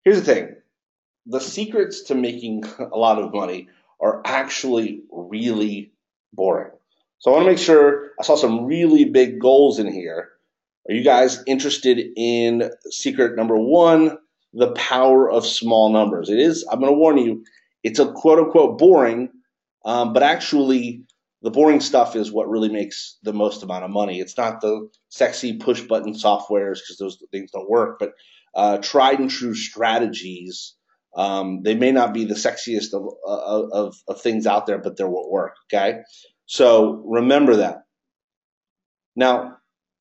Here's the thing. The secrets to making a lot of money are actually really boring. So I want to make sure I saw some really big goals in here. Are you guys interested in secret number one, the power of small numbers? It is, I'm going to warn you, it's a quote unquote boring, but actually the boring stuff is what really makes the most amount of money. It's not the sexy push button softwares because those things don't work, but tried and true strategies. They may not be the sexiest of things out there, but they're what work. Okay. So remember that. Now,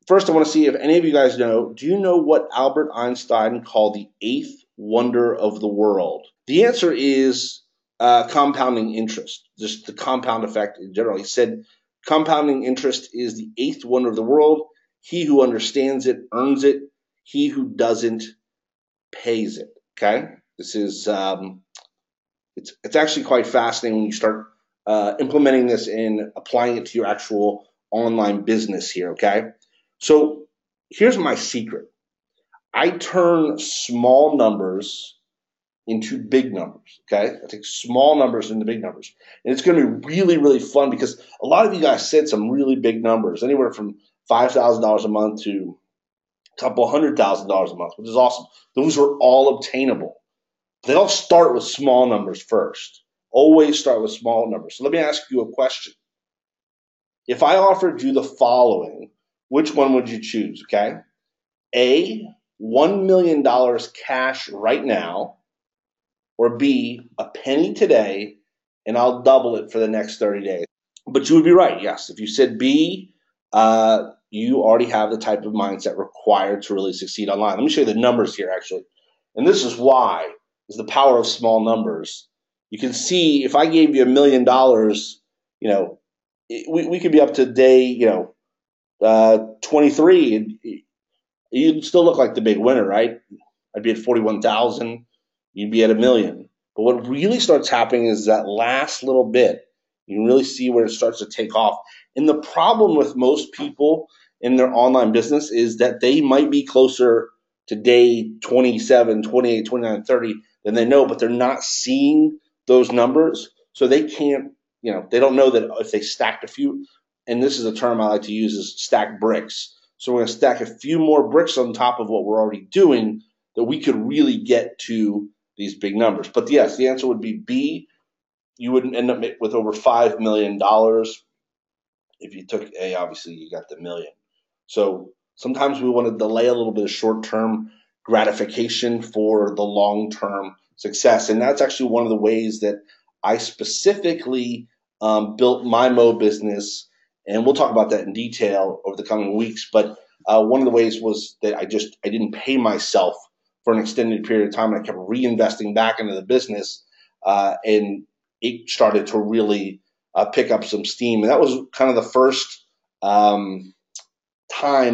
first, I want to see if any of you guys know, do you know what Albert Einstein called the eighth wonder of the world? The answer is compounding interest, just the compound effect in general. He said compounding interest is the eighth wonder of the world. He who understands it earns it. He who doesn't pays it. Okay? This is it's actually quite fascinating when you start implementing this and applying it to your actual online business here. Okay, so here's my secret. I turn small numbers into big numbers. Okay, I take small numbers into big numbers, and it's going to be really, really fun because a lot of you guys said some really big numbers, anywhere from $5,000 a month to a couple $100,000 a month, which is awesome. Those are all obtainable. They all start with small numbers first. Always start with small numbers. So let me ask you a question. If I offered you the following, which one would you choose? Okay. A, $1 million cash right now, or B, a penny today, and I'll double it for the next 30 days. But you would be right. Yes. If you said B, you already have the type of mindset required to really succeed online. Let me show you the numbers here, actually. And this is why, is the power of small numbers. You can see if I gave you $1 million, we could be up to day, 23, and you'd still look like the big winner, right? I'd be at 41,000. You'd be at $1 million. But what really starts happening is that last little bit. You can really see where it starts to take off. And the problem with most people in their online business is that they might be closer to day 27, 28, 29, 30 than they know, but they're not seeing those numbers. So they can't, they don't know that if they stacked a few, and this is a term I like to use, is stack bricks. So we're going to stack a few more bricks on top of what we're already doing that we could really get to these big numbers. But yes, the answer would be B. You wouldn't end up with over $5 million. If you took A, obviously you got the million. So sometimes we want to delay a little bit of short-term gratification for the long-term success. And that's actually one of the ways that I specifically built my Mo business. And we'll talk about that in detail over the coming weeks. But one of the ways was that I didn't pay myself for an extended period of time. And I kept reinvesting back into the business. And it started to really pick up some steam. And that was kind of the first time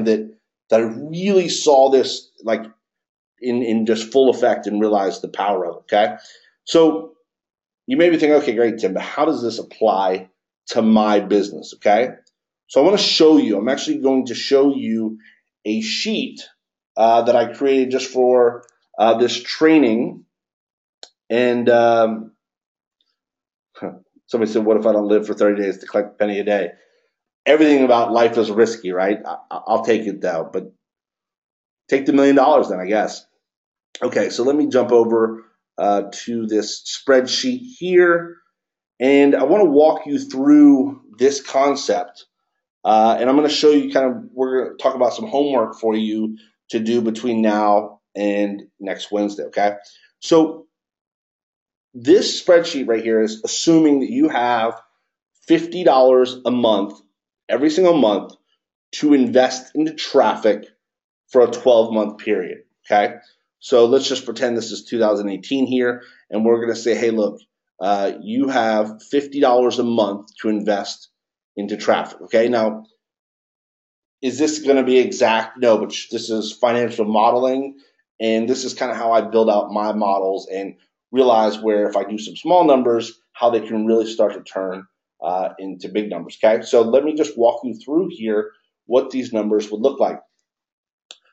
that I really saw this like in just full effect and realized the power of it. Okay. So you may be thinking, okay, great, Tim, but how does this apply to my business? Okay. So I want to show you, I'm actually going to show you a sheet that I created just for this training. And somebody said, what if I don't live for 30 days to collect a penny a day? Everything about life is risky, right? I'll take it though, but take the $1 million then, I guess. Okay, so let me jump over to this spreadsheet here. And I want to walk you through this concept. And I'm going to show you we're going to talk about some homework for you to do between now and next Wednesday, okay? So this spreadsheet right here is assuming that you have $50 a month, every single month, to invest into traffic for a 12-month period, okay? So let's just pretend this is 2018 here, and we're going to say, hey, look, you have $50 a month to invest into traffic, okay? Now, is this going to be exact? No, but this is financial modeling, and this is kind of how I build out my models and realize where if I do some small numbers, how they can really start to turn into big numbers, okay? So let me just walk you through here what these numbers would look like.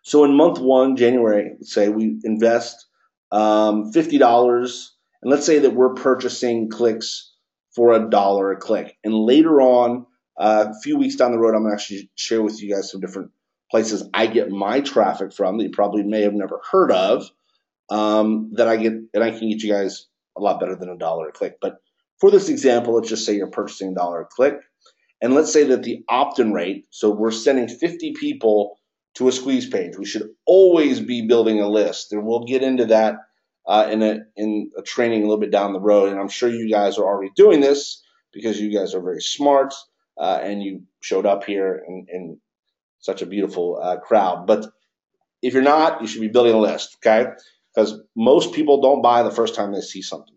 So in month one, January, let's say we invest $50, and let's say that we're purchasing clicks for $1 a click. And later on, a few weeks down the road, I'm going to actually share with you guys some different places I get my traffic from that you probably may have never heard of, that I get, and I can get you guys a lot better than $1 a click. But for this example, let's just say you're purchasing $1 a click. And let's say that the opt-in rate, so we're sending 50 people to a squeeze page. We should always be building a list, and we'll get into that in a training a little bit down the road. And I'm sure you guys are already doing this because you guys are very smart, and you showed up here in such a beautiful crowd. But if you're not, you should be building a list, okay? Because most people don't buy the first time they see something,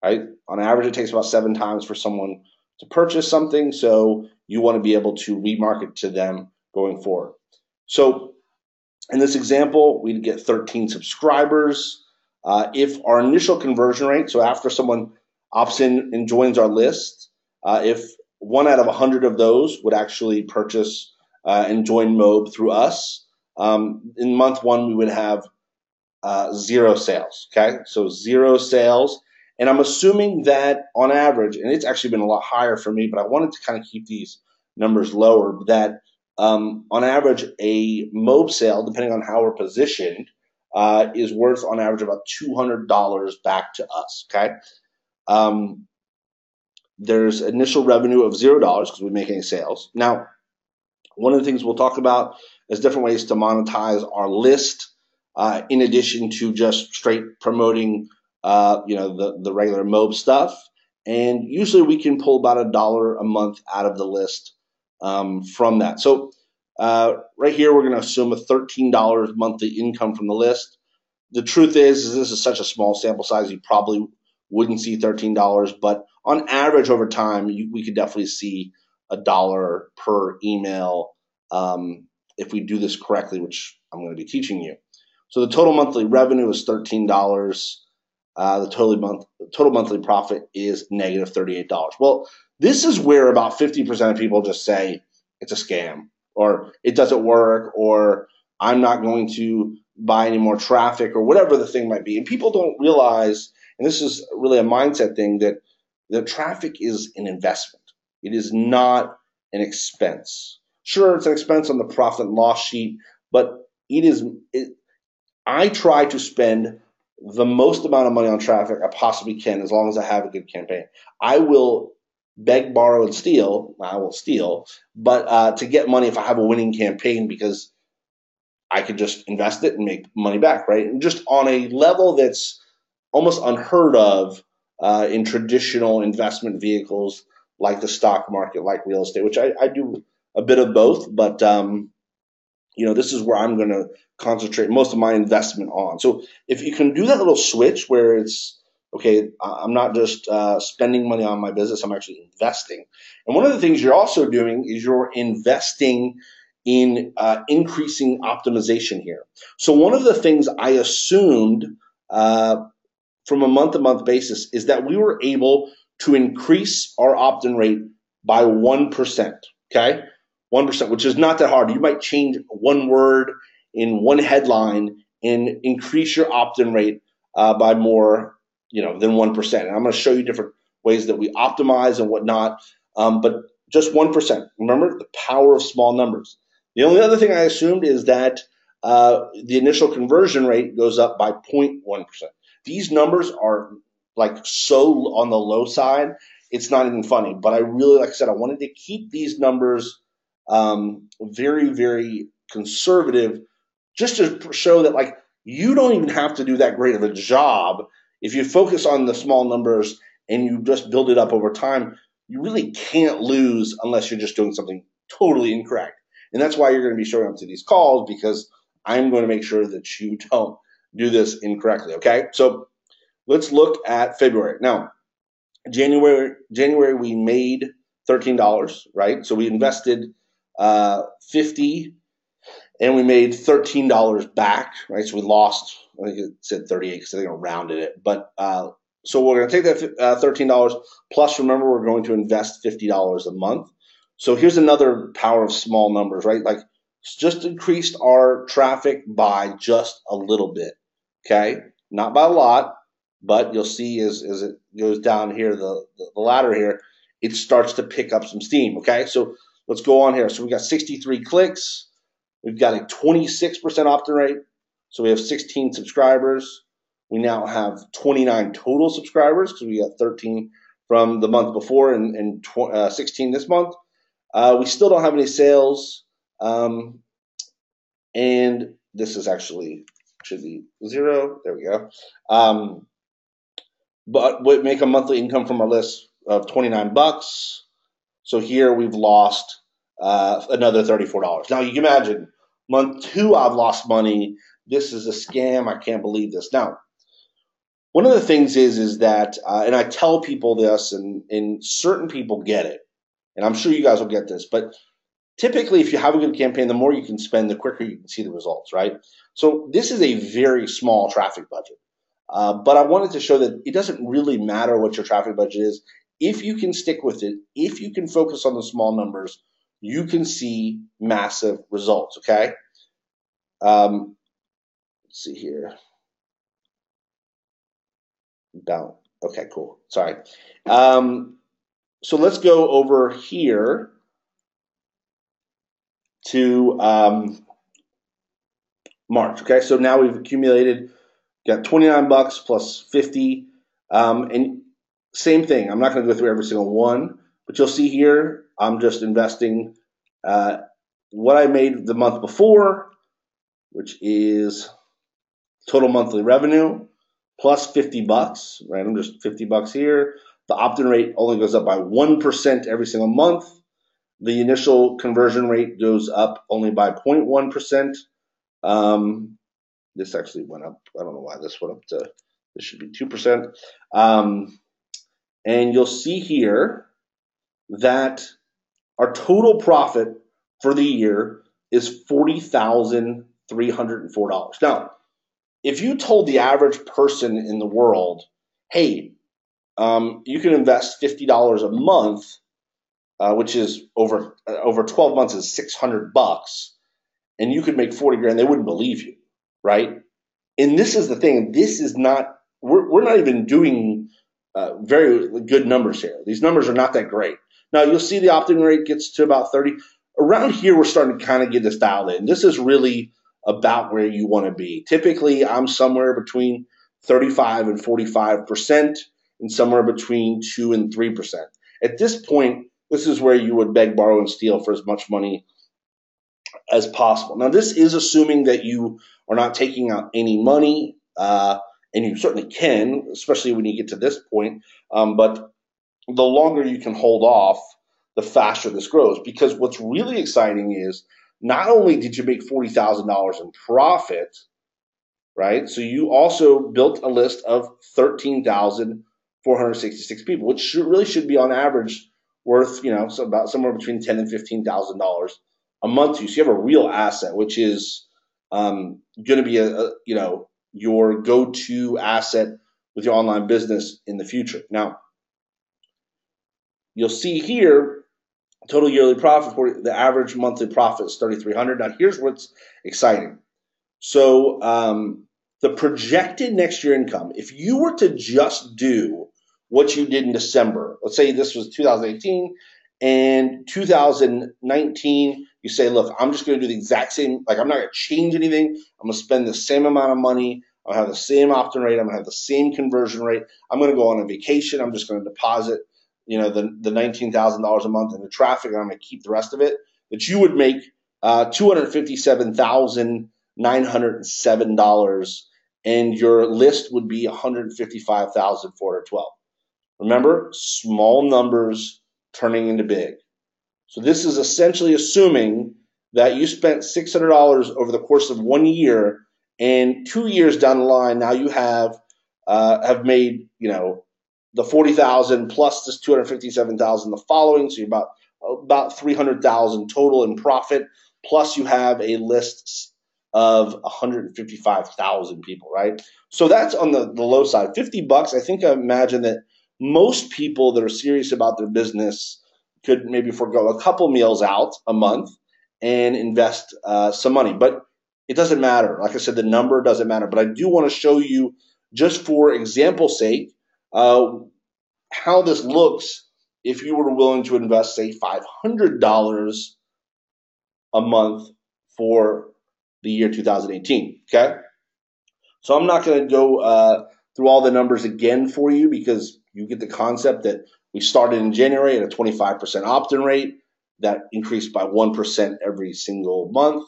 right? On average, it takes about 7 times for someone to purchase something, so you want to be able to remarket to them going forward. So in this example, we'd get 13 subscribers. If our initial conversion rate, so after someone opts in and joins our list, if 1 out of 100 of those would actually purchase and join Mob through us, in month 1 we would have 0 sales, okay? So 0 sales. And I'm assuming that on average, and it's actually been a lot higher for me, but I wanted to kind of keep these numbers lower, that on average, a Mob sale, depending on how we're positioned, is worth on average about $200 back to us, okay? There's initial revenue of $0 because we make any sales. Now, one of the things we'll talk about is different ways to monetize our list, in addition to just straight promoting the regular Mob stuff. And usually we can pull about $1 a month out of the list from that. So right here, we're going to assume a $13 monthly income from the list. The truth is this is such a small sample size, you probably wouldn't see $13, but on average over time, we could definitely see $1 per email if we do this correctly, which I'm going to be teaching you. So the total monthly revenue is $13. The total monthly profit is negative $38. Well, this is where about 50% of people just say it's a scam, or it doesn't work, or I'm not going to buy any more traffic, or whatever the thing might be. And people don't realize, and this is really a mindset thing, that the traffic is an investment. It is not an expense. Sure, it's an expense on the profit and loss sheet, but I try to spend the most amount of money on traffic I possibly can as long as I have a good campaign. I will beg, borrow, and steal. I will steal, but to get money if I have a winning campaign, because I could just invest it and make money back, right? And just on a level that's almost unheard of in traditional investment vehicles like the stock market, like real estate, which I do a bit of both, but this is where I'm going to concentrate most of my investment on. So if you can do that little switch where it's, okay, I'm not just spending money on my business, I'm actually investing. And one of the things you're also doing is you're investing in increasing optimization here. So one of the things I assumed from a month-to-month basis is that we were able to increase our opt-in rate by 1%, okay? 1%, which is not that hard. You might change one word in one headline and increase your opt-in rate by more, than 1%. And I'm going to show you different ways that we optimize and whatnot, but just 1%. Remember the power of small numbers. The only other thing I assumed is that the initial conversion rate goes up by 0.1%. These numbers are like so on the low side, it's not even funny. But I really, like I said, I wanted to keep these numbers very, very conservative, just to show that like you don't even have to do that great of a job. If you focus on the small numbers and you just build it up over time, you really can't lose unless you're just doing something totally incorrect. And that's why you're going to be showing up to these calls, because I'm going to make sure that you don't do this incorrectly. Okay, so let's look at February. Now, January we made $13, right? So we invested $50 and we made $13 back, right? So we lost, I think it said 38 because I think I rounded it. But so we're going to take that $13 plus, remember, we're going to invest $50 a month. So here's another power of small numbers, right? Like just increased our traffic by just a little bit, okay? not by a lot, but you'll see as it goes down here, the ladder here, it starts to pick up some steam. Okay, so let's go on here. So we got 63 clicks. We've got a 26% opt-in rate. So we have 16 subscribers. We now have 29 total subscribers because we got 13 from the month before and 16 this month. We still don't have any sales. And this is actually should be 0. There we go. But we make a monthly income from our list of $29. So here we've lost another $34. Now you can imagine month 2 I've lost money. This is a scam. I can't believe this. Now, one of the things is that, and I tell people this, and certain people get it, and I'm sure you guys will get this, but typically if you have a good campaign, the more you can spend, the quicker you can see the results, right? So this is a very small traffic budget. But I wanted to show that it doesn't really matter what your traffic budget is. If you can stick with it, if you can focus on the small numbers, you can see massive results, okay? Let's see here. Down. Okay, cool. Sorry. So let's go over here to March. Okay, so now we've accumulated, got $29 plus 50, and same thing. I'm not going to go through every single one, but you'll see here I'm just investing what I made the month before, which is total monthly revenue plus $50, right? I'm just $50 here. The opt-in rate only goes up by 1% every single month. The initial conversion rate goes up only by 0.1%. This actually went up. I don't know why this went up to, this should be 2%. And you'll see here that our total profit for the year is $40,304. Now, if you told the average person in the world, hey, you can invest $50 a month, which is over 12 months is $600, and you could make 40 grand, they wouldn't believe you, right? And this is the thing. This is not, we're not even doing very good numbers here. These numbers are not that great. Now, you'll see the opt-in rate gets to about 30. Around here, we're starting to kind of get this dialed in. This is really about where you want to be. Typically, I'm somewhere between 35 and 45%, and somewhere between 2 and 3%. At this point, this is where you would beg, borrow, and steal for as much money as possible. Now, this is assuming that you are not taking out any money, and you certainly can, especially when you get to this point. But the longer you can hold off, the faster this grows. Because what's really exciting is not only did you make $40,000 in profit, right? So you also built a list of 13,466 people, which really should be on average worth, so about somewhere between $10,000 and $15,000 a month to you. So you have a real asset, which is going to be your go-to asset with your online business in the future. Now, you'll see here total yearly profit for the average monthly profit is $3,300. Now, here's what's exciting. So the projected next year income, if you were to just do what you did in December, let's say this was 2018 and 2019, you say, look, I'm just going to do the exact same, like I'm not going to change anything. I'm going to spend the same amount of money. I'll have the same opt-in rate. I'm going to have the same conversion rate. I'm going to go on a vacation. I'm just going to deposit the $19,000 a month in the traffic, and I'm going to keep the rest of it, that you would make $257,907, and your list would be $155,412. Remember, small numbers turning into big. So this is essentially assuming that you spent $600 over the course of 1 year, and 2 years down the line, now you have made, the 40,000 plus this 257,000 the following, so you're about 300,000 total in profit. Plus, you have a list of 155,000 people, right? So that's on the low side. $50. I think I imagine that most people that are serious about their business could maybe forego a couple meals out a month and invest some money. But it doesn't matter. Like I said, the number doesn't matter. But I do want to show you just for example's sake, how this looks if you were willing to invest, say, $500 a month for the year 2018, okay? So I'm not going to go through all the numbers again for you because you get the concept that we started in January at a 25% opt-in rate that increased by 1% every single month.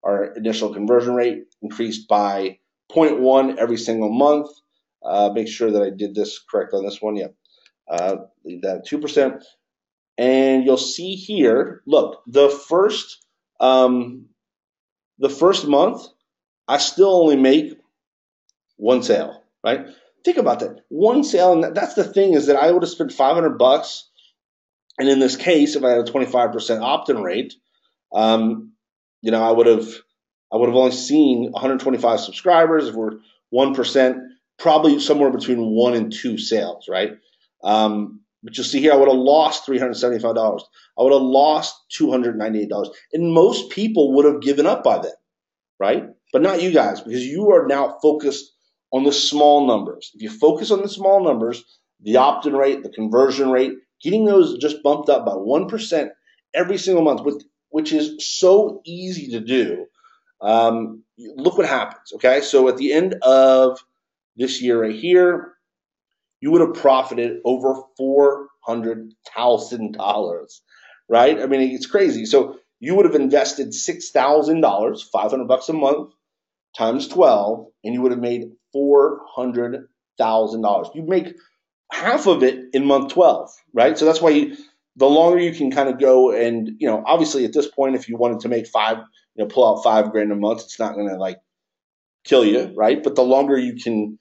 Our initial conversion rate increased by 0.1 every single month. Make sure that I did this correct on this one. Yeah, leave that at 2%. And you'll see here, look, the first month, I still only make one sale, right? Think about that. One sale, and that's the thing, is that I would have spent $500, and in this case, if I had a 25% opt-in rate, I would have only seen 125 subscribers. If we're 1%, probably somewhere between 1 and 2 sales, right? But you'll see here, I would have lost $375. I would have lost $298, and most people would have given up by then, right? But not you guys, because you are now focused on the small numbers. If you focus on the small numbers, the opt-in rate, the conversion rate, getting those just bumped up by 1% every single month, which is so easy to do. Look what happens, okay? So at the end of this year right here, you would have profited over $400,000, right? I mean, it's crazy. So you would have invested $6,000, $500 a month, times 12, and you would have made $400,000. You make half of it in month 12, right? So that's why the longer you can kind of go, and obviously at this point, if you wanted to make pull out $5,000 a month, it's not going to like kill you, right? But the longer you can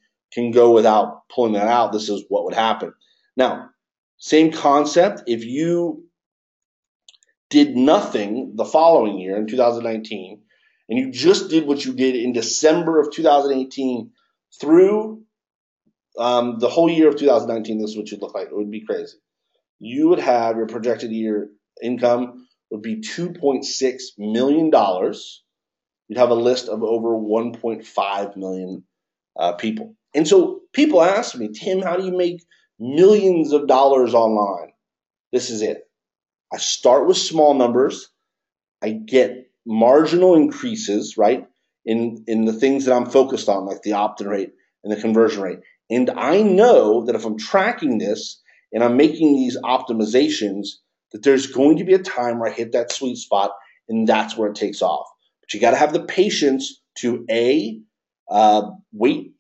go without pulling that out, this is what would happen. Now, same concept. If you did nothing the following year in 2019, and you just did what you did in December of 2018 through the whole year of 2019, this is what you'd look like. It would be crazy. You would have your projected year income would be $2.6 million. You'd have a list of over 1.5 million people. And so people ask me, Tim, how do you make millions of dollars online? This is it. I start with small numbers. I get marginal increases, right, in the things that I'm focused on, like the opt-in rate and the conversion rate. And I know that if I'm tracking this and I'm making these optimizations, that there's going to be a time where I hit that sweet spot, and that's where it takes off. But you got to have the patience to wait,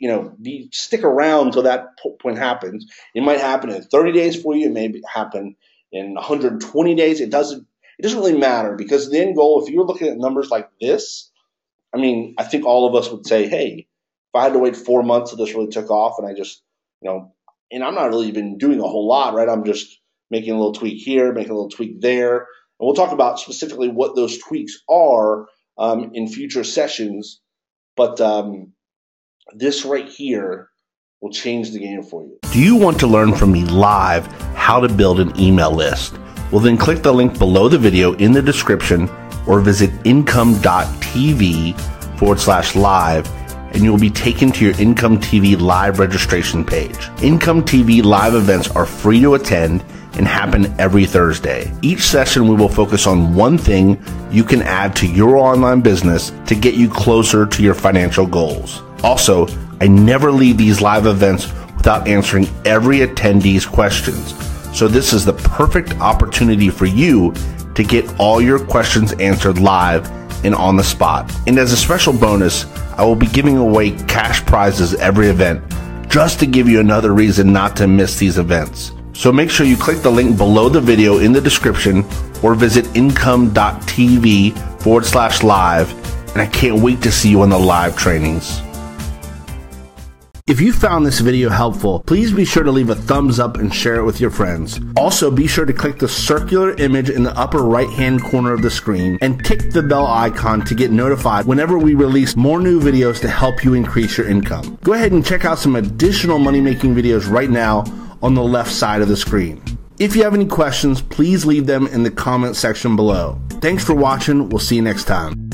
stick around till that point happens. It might happen in 30 days for you. It may happen in 120 days. It doesn't really matter, because the end goal, if you're looking at numbers like this, I mean, I think all of us would say, hey, if I had to wait 4 months till this really took off, and I just, and I'm not really even doing a whole lot, right? I'm just making a little tweak here, making a little tweak there. And we'll talk about specifically what those tweaks are in future sessions. But this right here will change the game for you. Do you want to learn from me live how to build an email list? Well, then click the link below the video in the description, or visit income.tv/live, and you will be taken to your Income TV live registration page. Income TV live events are free to attend and happen every Thursday. Each session we will focus on one thing you can add to your online business to get you closer to your financial goals. Also, I never leave these live events without answering every attendee's questions. So this is the perfect opportunity for you to get all your questions answered live and on the spot. And as a special bonus, I will be giving away cash prizes every event, just to give you another reason not to miss these events. So make sure you click the link below the video in the description, or visit income.tv/live, and I can't wait to see you on the live trainings. If you found this video helpful, please be sure to leave a thumbs up and share it with your friends. Also, be sure to click the circular image in the upper right-hand corner of the screen and tick the bell icon to get notified whenever we release more new videos to help you increase your income. Go ahead and check out some additional money-making videos right now on the left side of the screen. If you have any questions, please leave them in the comment section below. Thanks for watching. We'll see you next time.